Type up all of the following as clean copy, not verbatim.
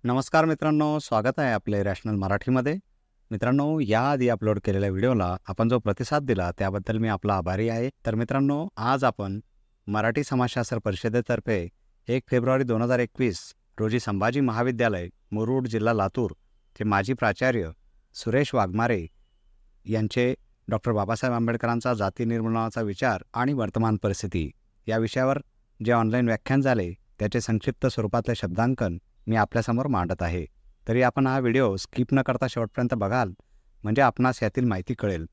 नमस्कार मित्रांनो, स्वागत आहे आपले रॅशनल मराठीमध्ये. मित्रांनो, याआधी अपलोड केलेल्या व्हिडिओला आपण जो प्रतिसाद दिला त्याबद्दल मी आपला आभारी आहे. तर मित्रांनो, आज आपण मराठी समाजशास्त्र परिषदेतर्फे 1 फेब्रुवारी 2021 रोजी संभाजी महाविद्यालय, मुरुड, जिल्हा लातूर चे माजी प्राचार्य सुरेश वाघमारे यांचे डॉक्टर बाबासाहेब आंबेडकरांचा जाती निर्मूलनाचा विचार आणि वर्तमान परिस्थिती या विषयावर जे ऑनलाईन व्याख्यान झाले त्याचे संक्षिप्त स्वरूपातले शब्दांकन मी आपल्यासमोर मांडत आहे. तरी आपण हा व्हिडिओ स्किप न करता शेवटपर्यंत बघाल म्हणजे आपणास यातील माहिती कळेल.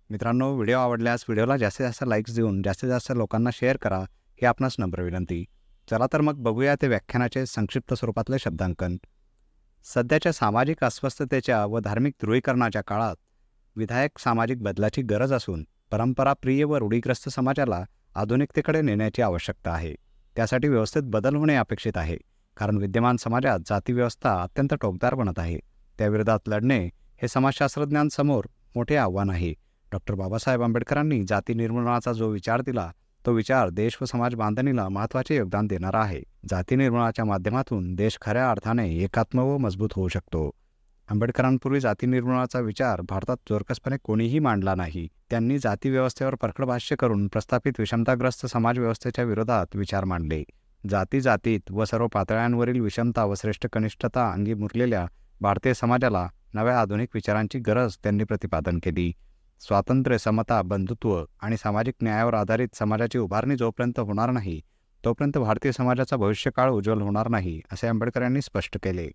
मित्रांनो, व्हिडिओ आवडल्यास व्हिडिओला जास्तीत जास्त लाईक्स देऊन जास्तीत जास्त लोकांना शेअर करा, ही आपणास नम्र विनंती. चला तर मग बघूया ते व्याख्यानाचे संक्षिप्त स्वरूपातले शब्दांकन. सध्याच्या सामाजिक अस्वस्थतेच्या व धार्मिक ध्रुवीकरणाच्या काळात विधायक सामाजिक बदलाची गरज असून परंपराप्रिय व रूढीग्रस्त समाजाला आधुनिकतेकडे नेण्याची आवश्यकता आहे. त्यासाठी व्यवस्थेत बदल होणे अपेक्षित आहे, कारण विद्यमान समाजात जातीव्यवस्था अत्यंत टोकदार बनत आहे. त्याविरोधात लढणे हे समाजशास्त्रज्ञांसमोर मोठे आव्हान आहे. डॉक्टर बाबासाहेब आंबेडकरांनी जाती निर्मूलनाचा जो विचार दिला तो विचार देश व समाज बांधणीला महत्त्वाचे योगदान देणारा आहे. जाती निर्मूलनाच्या माध्यमातून देश खऱ्या अर्थाने एकात्म व मजबूत होऊ शकतो. आंबेडकरांपूर्वी जाती निर्मूलनाचा विचार भारतात जोरकसपणे कोणीही मांडला नाही. त्यांनी जाती व्यवस्थेवर परखड भाष्य करून प्रस्थापित विषमताग्रस्त समाजव्यवस्थेच्या विरोधात विचार मांडले. जातीत व सर्व पातळ्यांवरील विषमता व श्रेष्ठ कनिष्ठता अंगी मुरलेल्या भारतीय समाजाला नव्या आधुनिक विचारांची गरज त्यांनी प्रतिपादन केली. स्वातंत्र्य, समता, बंधुत्व आणि सामाजिक न्यायावर आधारित समाजाची उभारणी जोपर्यंत होणार नाही तोपर्यंत भारतीय समाजाचा भविष्यकाळ उज्ज्वल होणार नाही, असे आंबेडकर यांनी स्पष्ट केले.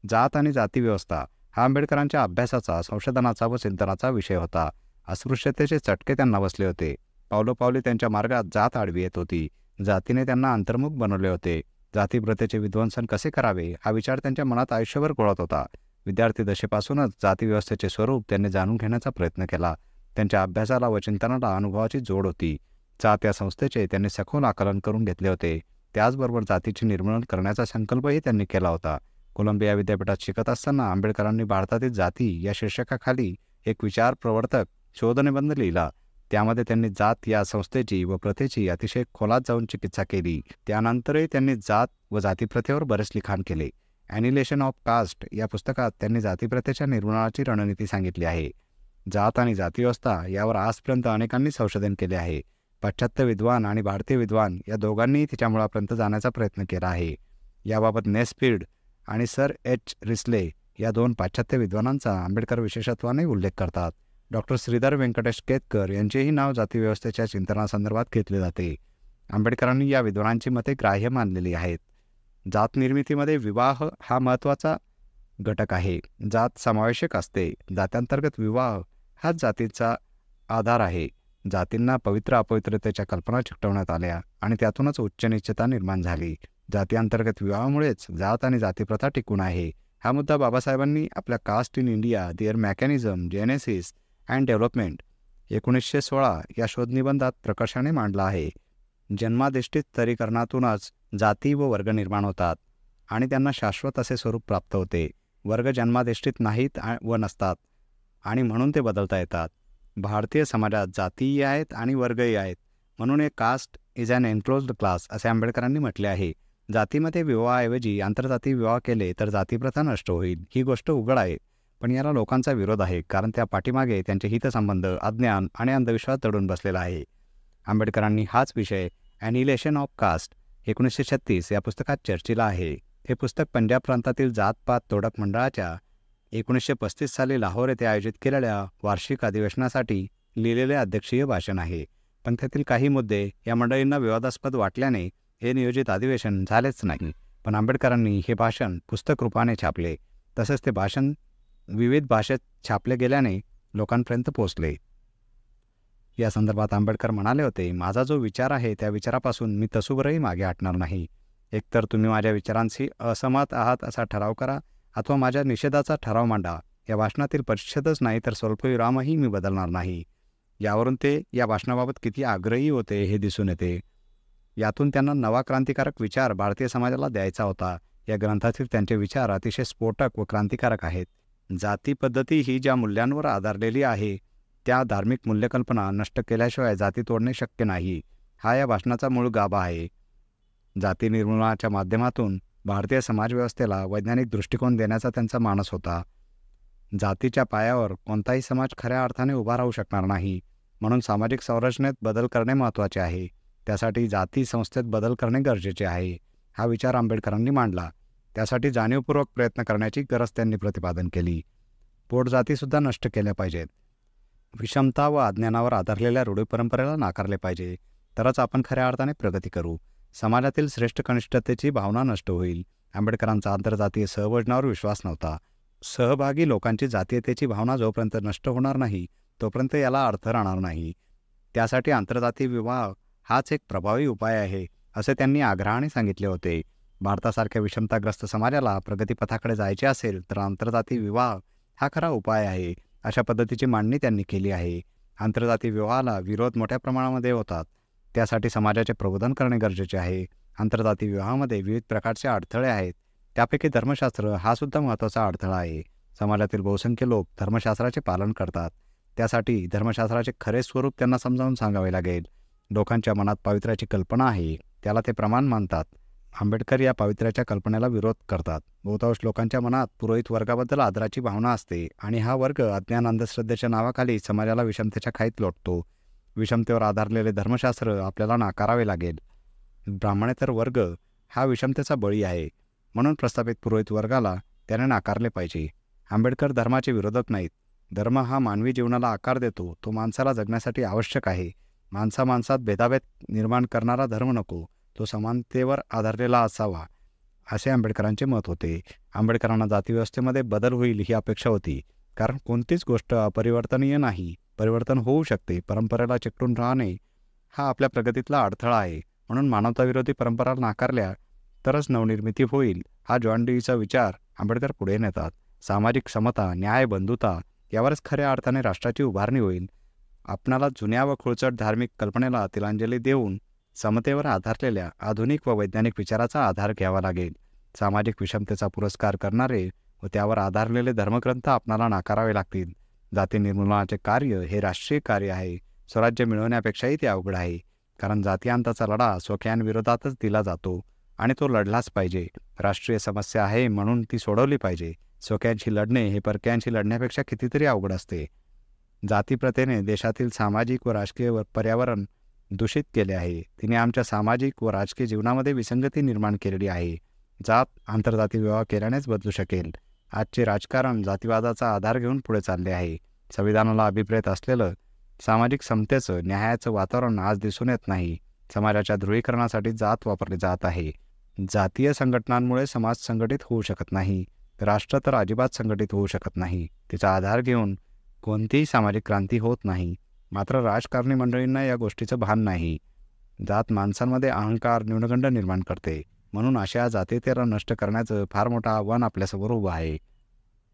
जात आणि जाती व्यवस्था हा आंबेडकरांच्या अभ्यासाचा, संशोधनाचा व चिंतनाचा विषय होता. अस्पृश्यतेचे चटके त्यांना बसले होते. पावलोपावली त्यांच्या मार्गात जात आडवी येत होती. जातीने त्यांना अंतर्मुख बनवले होते. जातीप्रथेचे विध्वंसन कसे करावे हा विचार त्यांच्या मनात आयुष्यभर घोळत होता. विद्यार्थी दशेपासूनच जातीव्यवस्थेचे स्वरूप त्यांनी जाणून घेण्याचा प्रयत्न केला. त्यांच्या अभ्यासाला व चिंतनाला अनुभवाची जोड होती. जात या संस्थेचे त्यांनी सखोल आकलन करून घेतले होते. त्याचबरोबर जातीचे निर्मूलन करण्याचा संकल्पही त्यांनी केला होता. कोलंबिया विद्यापीठात शिकत असताना आंबेडकरांनी भारतातील जाती या शीर्षकाखाली एक विचार प्रवर्तक शोधनिबंध लिहिला. त्यामध्ये त्यांनी जात या संस्थेची व प्रथेची अतिशय खोलात जाऊन चिकित्सा केली. त्यानंतरही त्यांनी जात व जातीप्रथेवर बरेच लिखाण केले. ॲनिलेशन ऑफ कास्ट या पुस्तकात त्यांनी जातीप्रथेच्या निर्मूलनाची रणनीती सांगितली आहे. जात आणि जातीव्यवस्था यावर आजपर्यंत अनेकांनी संशोधन केले आहे. पाश्चात्य विद्वान आणि भारतीय विद्वान या दोघांनीही तिच्या मुळापर्यंत जाण्याचा प्रयत्न केला आहे. याबाबत नेस्फिल्ड आणि सर एच रिस्ले या 2 पाश्चात्य विद्वानांचा आंबेडकर विशेषत्वाने उल्लेख करतात. डॉक्टर श्रीधर व्यंकटेश केतकर यांचेही नाव जातीव्यवस्थेच्या चिंतनासंदर्भात घेतले जाते. आंबेडकरांनी या विद्वानांची मते ग्राह्य मानलेली आहेत. जात निर्मितीमध्ये विवाह हा महत्त्वाचा घटक आहे. जात समावेशक असते. जात्यांतर्गत विवाह हाच जातीचा आधार आहे. जातींना पवित्र अपवित्रतेच्या कल्पना चिकटवण्यात आल्या आणि त्यातूनच उच्च नीचता निर्माण झाली. जातीअंतर्गत विवाहामुळेच जात आणि जातीप्रथा टिकून आहे. हा मुद्दा बाबासाहेबांनी आपल्या caste in India, their mechanism, genesis and development 1916 या शोधनिबंधात प्रकर्षाने मांडला आहे. जन्माधिष्ठित स्तरीकरणातूनच जाती व वर्ग निर्माण होतात आणि त्यांना शाश्वत असे स्वरूप प्राप्त होते. वर्ग जन्माधिष्ठित नाहीत व नसतात आणि म्हणून ते बदलता येतात. भारतीय समाजात जातीही आहेत आणि वर्गही आहेत. म्हणून एक caste is an enclosed class असे आंबेडकरांनी म्हटले आहे. जातीमध्ये विवाहाऐवजी आंतरजाती विवाह केले तर जातीप्रथा नष्ट होईल. ही गोष्ट उघड आहे, पण याला लोकांचा विरोध आहे, कारण त्या पाठीमागे त्यांचे हितसंबंध, अज्ञान आणि अंधविश्वास दडून बसलेला आहे. आंबेडकरांनी हाच विषय ॲनिलेशन ऑफ कास्ट 1936 या पुस्तकात चर्चिला आहे. हे पुस्तक पंजाब प्रांतातील जातपात तोडक मंडळाच्या 1935 साली लाहोर येथे आयोजित केलेल्या वार्षिक अधिवेशनासाठी लिहिलेले अध्यक्षीय भाषण आहे. पण त्यातील काही मुद्दे या मंडळींना विवादास्पद वाटल्याने हे नियोजित अधिवेशन झालेच नाही. पण आंबेडकरांनी हे भाषण पुस्तक रूपाने छापले. तसेच ते भाषण विविध भाषेत छापले गेल्याने लोकांपर्यंत पोचले. या संदर्भात आंबेडकर म्हणाले होते, माझा जो विचार आहे त्या विचारापासून मी तसूभरही मागे हटणार नाही. एकतर तुम्ही माझ्या विचारांशी असहमत आहात असा ठराव करा अथवा माझ्या निषेधाचा ठराव मांडा. या भाषणातील परिच्छेदच नाही तर स्वल्पविरामही मी बदलणार नाही. यावरून ते या भाषणाबाबत किती आग्रही होते हे दिसून येते. यातून त्यांना नवा क्रांतिकारक विचार भारतीय समाजाला द्यायचा होता. या ग्रंथातील त्यांचे विचार अतिशय स्फोटक व क्रांतिकारक आहेत. जाती पद्धती ही ज्या मूल्यांवर आधारलेली आहे त्या धार्मिक मूल्यकल्पना नष्ट केल्याशिवाय जाती तोडणे शक्य नाही. हा या भाषणाचा मूळ गाभा आहे. जाती निर्मूलनाच्या माध्यमातून भारतीय समाजव्यवस्थेला वैज्ञानिक दृष्टिकोन देण्याचा त्यांचा मानस होता. जातीच्या पायावर कोणताही समाज खऱ्या अर्थाने उभा राहू शकणार नाही, म्हणून सामाजिक संरचनेत बदल करणे महत्त्वाचे आहे. त्यासाठी जाती संस्थेत बदल करणे गरजेचे आहे. हा विचार आंबेडकरांनी मांडला. त्यासाठी जाणीवपूर्वक प्रयत्न करण्याची गरज त्यांनी प्रतिपादन केली. पोटजातीसुद्धा नष्ट केल्या पाहिजेत. विषमता व अज्ञानावर आधारलेल्या रूढी परंपरेला नाकारले पाहिजे, तरच आपण खऱ्या अर्थाने प्रगती करू. समाजातील श्रेष्ठ कनिष्ठतेची भावना नष्ट होईल. आंबेडकरांचा आंतरजातीय सहभोजनावर विश्वास नव्हता. सहभागी लोकांची जातीयतेची भावना जोपर्यंत नष्ट होणार नाही, तोपर्यंत याला अर्थ राहणार नाही. त्यासाठी आंतरजातीय विवाह हाच एक प्रभावी उपाय आहे, असे त्यांनी आग्रहाने सांगितले होते. भारतासारख्या विषमताग्रस्त समाजाला प्रगतीपथाकडे जायचे असेल तर आंतरजातीय विवाह हा खरा उपाय आहे, अशा पद्धतीची मांडणी त्यांनी केली आहे. आंतरजातीय विवाहाला विरोध मोठ्या प्रमाणामध्ये होतात. त्यासाठी समाजाचे प्रबोधन करणे गरजेचे आहे. आंतरजातीय विवाहामध्ये विविध प्रकारचे अडथळे आहेत. त्यापैकी धर्मशास्त्र हा सुद्धा महत्त्वाचा अडथळा आहे. समाजातील बहुसंख्य लोक धर्मशास्त्राचे पालन करतात. त्यासाठी धर्मशास्त्राचे खरे स्वरूप त्यांना समजावून सांगावे लागेल. लोकांच्या मनात पावित्र्याची कल्पना आहे, त्याला ते प्रमाण मानतात. आंबेडकर या पावित्र्याच्या कल्पनेला विरोध करतात. बहुतांश लोकांच्या मनात पुरोहित वर्गाबद्दल आदराची भावना असते आणि हा वर्ग अज्ञान अंधश्रद्धेच्या नावाखाली समाजाला विषमतेच्या खाईत लोटतो. विषमतेवर आधारलेले धर्मशास्त्र आपल्याला नाकारावे लागेल. ब्राह्मणेतर वर्ग हा विषमतेचा बळी आहे, म्हणून प्रस्थापित पुरोहित वर्गाला त्याने नाकारले पाहिजे. आंबेडकर धर्माचे विरोधक नाहीत. धर्म हा मानवी जीवनाला आकार देतो. तो माणसाला जगण्यासाठी आवश्यक आहे. माणसात भेदाभेद निर्माण करणारा धर्म नको, तो समानतेवर आधारलेला असावा, असे आंबेडकरांचे मत होते. आंबेडकरांना जातीव्यवस्थेमध्ये बदल होईल ही अपेक्षा होती, कारण कोणतीच गोष्ट अपरिवर्तनीय नाही. परिवर्तन होऊ शकते. परंपरेला चिकटून राहणे हा आपल्या प्रगतीतला अडथळा आहे. म्हणून मानवताविरोधी परंपरा नाकारल्या तरच नवनिर्मिती होईल, हा जॉन डेवीचा विचार आंबेडकर पुढे नेतात. सामाजिक समता, न्याय, बंधुता यावरच खऱ्या अर्थाने राष्ट्राची उभारणी होईल. आपणाला जुन्या व खुळचट धार्मिक कल्पनेला तिलांजली देऊन समतेवर आधारलेल्या आधुनिक व वैज्ञानिक विचाराचा आधार घ्यावा लागेल. सामाजिक विषमतेचा पुरस्कार करणारे व त्यावर आधारलेले धर्मग्रंथ आपणाला नाकारावे लागतील. जाती निर्मूलनाचे कार्य हे राष्ट्रीय कार्य आहे. स्वराज्य मिळवण्यापेक्षाही ते अवघड आहे, कारण जातीयांताचा लढा स्वकीयांविरोधातच दिला जातो आणि तो लढलाच पाहिजे. राष्ट्रीय समस्या आहे म्हणून ती सोडवली पाहिजे. स्वकीयांशी लढणे हे परक्यांशी लढण्यापेक्षा कितीतरी अवघड असते. जातीप्रथेने देशातील सामाजिक व राजकीय पर्यावरण दूषित केले आहे. तिने आमच्या सामाजिक व राजकीय जीवनामध्ये विसंगती निर्माण केलेली आहे. जात आंतरजाती विवाह केल्यानेच बदलू शकेल. आजचे राजकारण जातीवादाचा आधार घेऊन पुढे चालले आहे. संविधानाला अभिप्रेत असलेलं सामाजिक समतेचं, न्यायाचं वातावरण आज दिसून येत नाही. समाजाच्या ध्रुवीकरणासाठी जात वापरली जात आहे. जातीय संघटनांमुळे समाज संघटित होऊ शकत नाही. राष्ट्र तर अजिबात संघटित होऊ शकत नाही. तिचा आधार घेऊन कोणतीही सामाजिक क्रांती होत नाही. मात्र राजकारणी मंडळींना या गोष्टीचं भान नाही. जात माणसांमध्ये अहंकार, न्यूनगंड निर्माण करते. म्हणून अशा जातीयतेला नष्ट करण्याचं फार मोठं आव्हान आपल्यासमोर उभं आहे.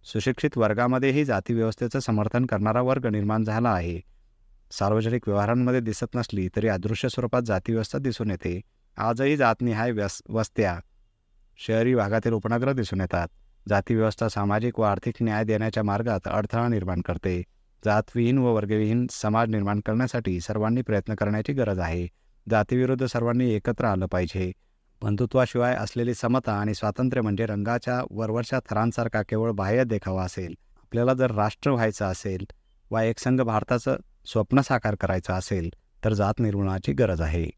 सुशिक्षित वर्गामध्येही जातीव्यवस्थेचं समर्थन करणारा वर्ग निर्माण झाला आहे. सार्वजनिक व्यवहारांमध्ये दिसत नसली तरी अदृश्य स्वरूपात जातीव्यवस्था दिसून येते. आजही जातनिहाय वस्त्या शहरी भागातील उपनगरं दिसून येतात. जातीव्यवस्था सामाजिक व आर्थिक न्याय देण्याच्या मार्गात अडथळा निर्माण करते. जातविहीन व वर्गविहीन समाज निर्माण करण्यासाठी सर्वांनी प्रयत्न करण्याची गरज आहे. जातीविरुद्ध सर्वांनी एकत्र आलं पाहिजे. बंधुत्वाशिवाय असलेली समता आणि स्वातंत्र्य म्हणजे रंगाच्या वरवरच्या थरांसारखा केवळ बाह्य देखावा असेल. आपल्याला जर राष्ट्र व्हायचं असेल वा एकसंघ भारताचं स्वप्न साकार करायचं असेल तर जात निर्मूलनाची गरज आहे.